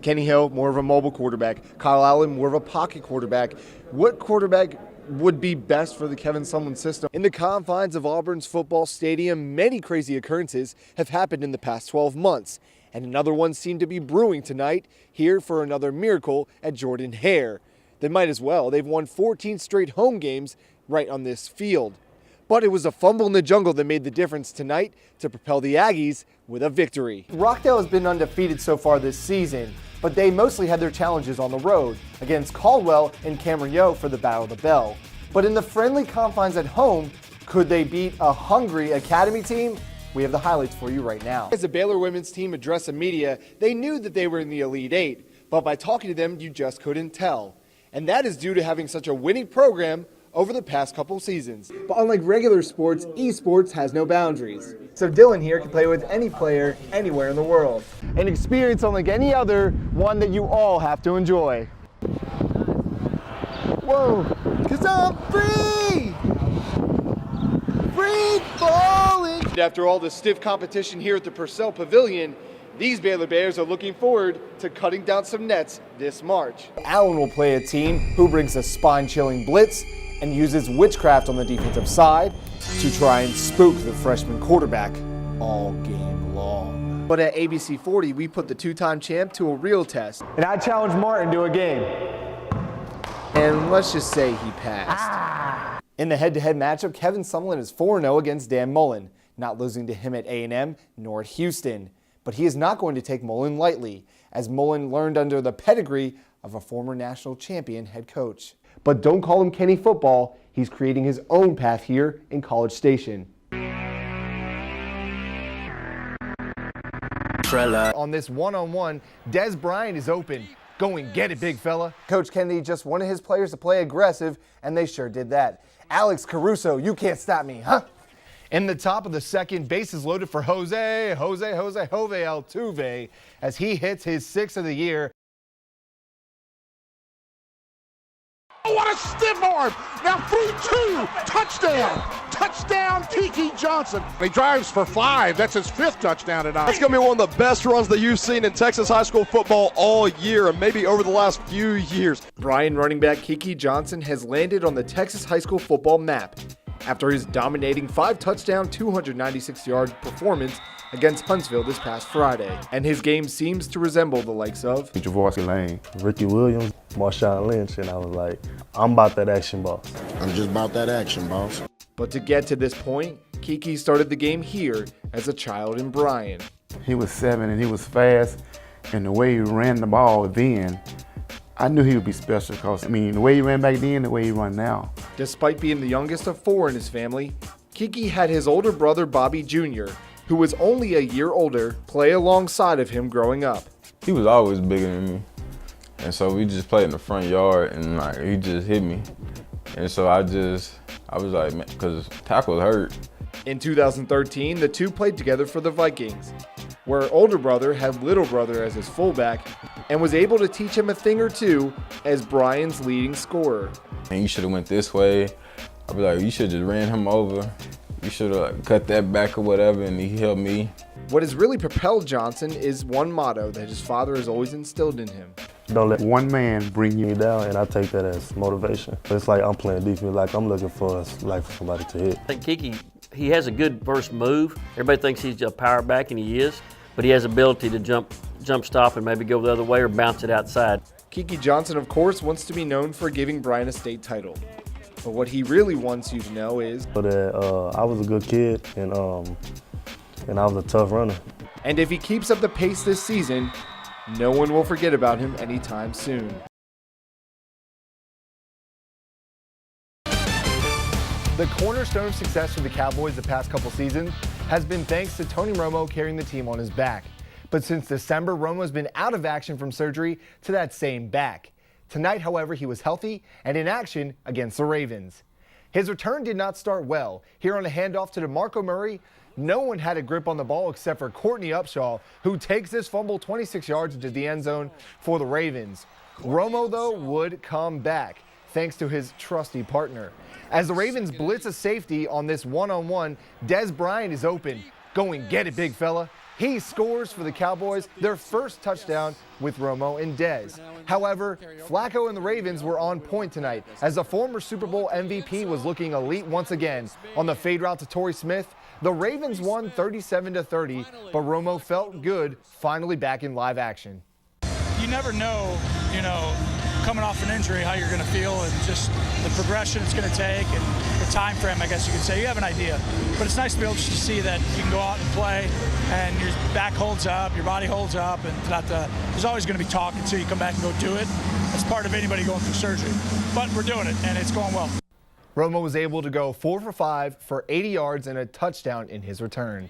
Kenny Hill, more of a mobile quarterback. Kyle Allen, more of a pocket quarterback. What quarterback would be best for the Kevin Sumlin system? In the confines of Auburn's football stadium, many crazy occurrences have happened in the past 12 months. And another one seemed to be brewing tonight, here for another miracle at Jordan-Hare. They might as well. They've won 14 straight home games right on this field. But it was a fumble in the jungle that made the difference tonight to propel the Aggies with a victory. Rockdale has been undefeated so far this season, but they mostly had their challenges on the road against Caldwell and Camarillo for the Battle of the Bell. But in the friendly confines at home, could they beat a hungry Academy team? We have the highlights for you right now. As the Baylor women's team addressed the media, they knew that they were in the Elite Eight, but by talking to them, you just couldn't tell. And that is due to having such a winning program over the past couple seasons. But unlike regular sports, esports has no boundaries. So Dylan here can play with any player anywhere in the world. An experience unlike any other, one that you all have to enjoy. Whoa, 'cause I'm free! Free falling! After all the stiff competition here at the Purcell Pavilion, these Baylor Bears are looking forward to cutting down some nets this March. Allen will play a team who brings a spine-chilling blitz and uses witchcraft on the defensive side to try and spook the freshman quarterback all game long. But at ABC 40, we put the two-time champ to a real test. And I challenged Martin to a game. And let's just say he passed. In the head-to-head matchup, Kevin Sumlin is 4-0 against Dan Mullen, not losing to him at A&M nor at Houston. But he is not going to take Mullen lightly, as Mullen learned under the pedigree of a former national champion head coach. But don't call him Kenny Football. He's creating his own path here in College Station. On this one-on-one, Des Bryant is open. Go and get it, big fella. Coach Kennedy just wanted his players to play aggressive, and they sure did that. Alex Caruso, you can't stop me, huh? In the top of the second, bases loaded for Jose Altuve as he hits his 6th of the year. Oh, what a stiff arm! Now 3-2, touchdown! Touchdown, Keke Johnson. He drives for 5. That's his 5th touchdown tonight. It's going to be one of the best runs that you've seen in Texas high school football all year, and maybe over the last few years. Brian running back Keke Johnson has landed on the Texas high school football map after his dominating 5-touchdown, 296-yard performance against Huntsville this past Friday. And his game seems to resemble the likes of Javorsky Lane, Ricky Williams, Marshawn Lynch, and I was like, I'm about that action, boss. I'm just about that action, boss. But to get to this point, Keke started the game here as a child in Bryan. He was 7 and he was fast, and the way he ran the ball then, I knew he would be special because, the way he ran back then, the way he run now. Despite being the youngest of 4 in his family, Keke had his older brother Bobby Jr., who was only a year older, play alongside of him growing up. He was always bigger than me. And so we just played in the front yard and he just hit me. And so I was like, man, because tackles hurt. In 2013, the two played together for the Vikings, where older brother had little brother as his fullback and was able to teach him a thing or two as Bryan's leading scorer. And you should have went this way. I'd be like, you should have just ran him over. You should have cut that back or whatever, and he helped me. What has really propelled Johnson is one motto that his father has always instilled in him. Don't let one man bring you down, and I take that as motivation. It's like I'm playing defense, like I'm looking for somebody to hit. I think Keke, he has a good first move. Everybody thinks he's a power back, and he is, but he has ability to jump stop and maybe go the other way or bounce it outside. Keke Johnson, of course, wants to be known for giving Bryan a state title. But what he really wants you to know is that I was a good kid, and I was a tough runner. And if he keeps up the pace this season, no one will forget about him anytime soon. The cornerstone of success for the Cowboys the past couple seasons has been thanks to Tony Romo carrying the team on his back. But since December, Romo's been out of action from surgery to that same back. Tonight, however, he was healthy and in action against the Ravens. His return did not start well. Here on a handoff to DeMarco Murray, no one had a grip on the ball except for Courtney Upshaw, who takes this fumble 26 yards into the end zone for the Ravens. Romo, though, would come back, thanks to his trusty partner. As the Ravens blitz a safety on this one-on-one, Des Bryant is open. Go and get it, big fella. He scores for the Cowboys their first touchdown with Romo and Dez. However, Flacco and the Ravens were on point tonight as the former Super Bowl MVP was looking elite once again. On the fade route to Torrey Smith, the Ravens won 37-30, but Romo felt good finally back in live action. You never know, coming off an injury, how you're going to feel and just the progression it's going to take and the time frame, I guess you could say. You have an idea. But it's nice to be able to see that you can go out and play and your back holds up, your body holds up, and there's always going to be talk until you come back and go do it. That's part of anybody going through surgery. But we're doing it, and it's going well. Romo was able to go 4 for 5 for 80 yards and a touchdown in his return.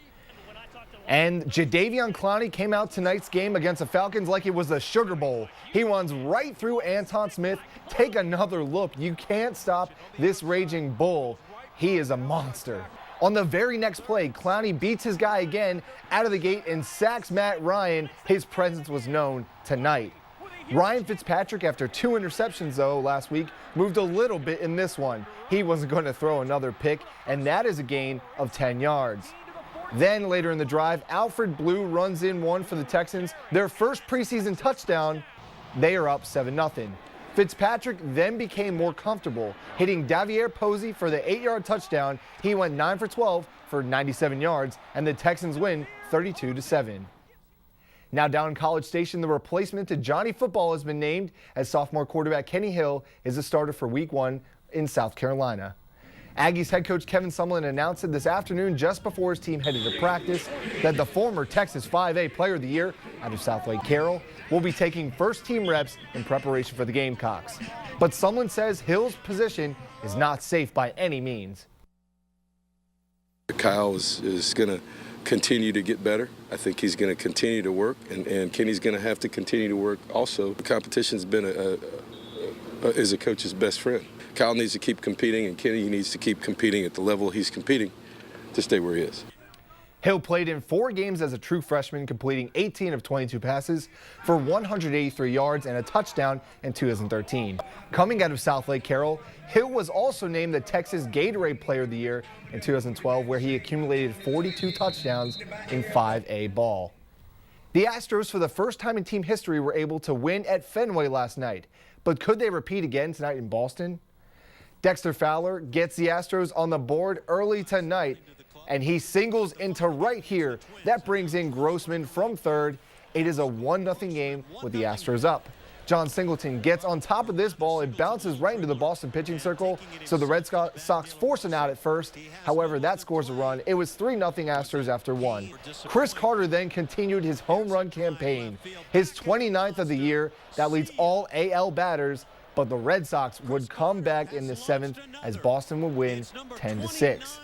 And Jadeveon Clowney came out tonight's game against the Falcons like it was the Sugar Bowl. He runs right through Anton Smith. Take another look. You can't stop this raging bull. He is a monster. On the very next play, Clowney beats his guy again out of the gate and sacks Matt Ryan. His presence was known tonight. Ryan Fitzpatrick, after 2 interceptions, though, last week, moved a little bit in this one. He wasn't going to throw another pick, and that is a gain of 10 yards. Then later in the drive, Alfred Blue runs in one for the Texans, their first preseason touchdown. They are up 7-0. Fitzpatrick then became more comfortable, hitting Davier Posey for the 8-yard touchdown. He went 9 for 12 for 97 yards, and the Texans win 32-7. Now down in College Station, the replacement to Johnny Football has been named as sophomore quarterback Kenny Hill is the starter for Week 1 in South Carolina. Aggies head coach Kevin Sumlin announced it this afternoon just before his team headed to practice that the former Texas 5A Player of the Year out of Southlake Carroll will be taking first-team reps in preparation for the Gamecocks. But Sumlin says Hill's position is not safe by any means. Kyle is going to continue to get better. I think he's going to continue to work, and Kenny's going to have to continue to work also. The competition's been is a coach's best friend. Kyle needs to keep competing, and Kenny needs to keep competing at the level he's competing to stay where he is. Hill played in 4 games as a true freshman, completing 18 of 22 passes for 183 yards and a touchdown in 2013. Coming out of Southlake Carroll, Hill was also named the Texas Gatorade Player of the Year in 2012, where he accumulated 42 touchdowns in 5A ball. The Astros, for the first time in team history, were able to win at Fenway last night. But could they repeat again tonight in Boston? Dexter Fowler gets the Astros on the board early tonight, and he singles into right here. That brings in Grossman from third. It is a 1-0 game with the Astros up. John Singleton gets on top of this ball. It bounces right into the Boston pitching circle, so the Red Sox force an out at first. However, that scores a run. It was 3-0 Astros after 1. Chris Carter then continued his home run campaign, his 29th of the year. That leads all AL batters, but the Red Sox would come back in the 7th as Boston would win 10-6.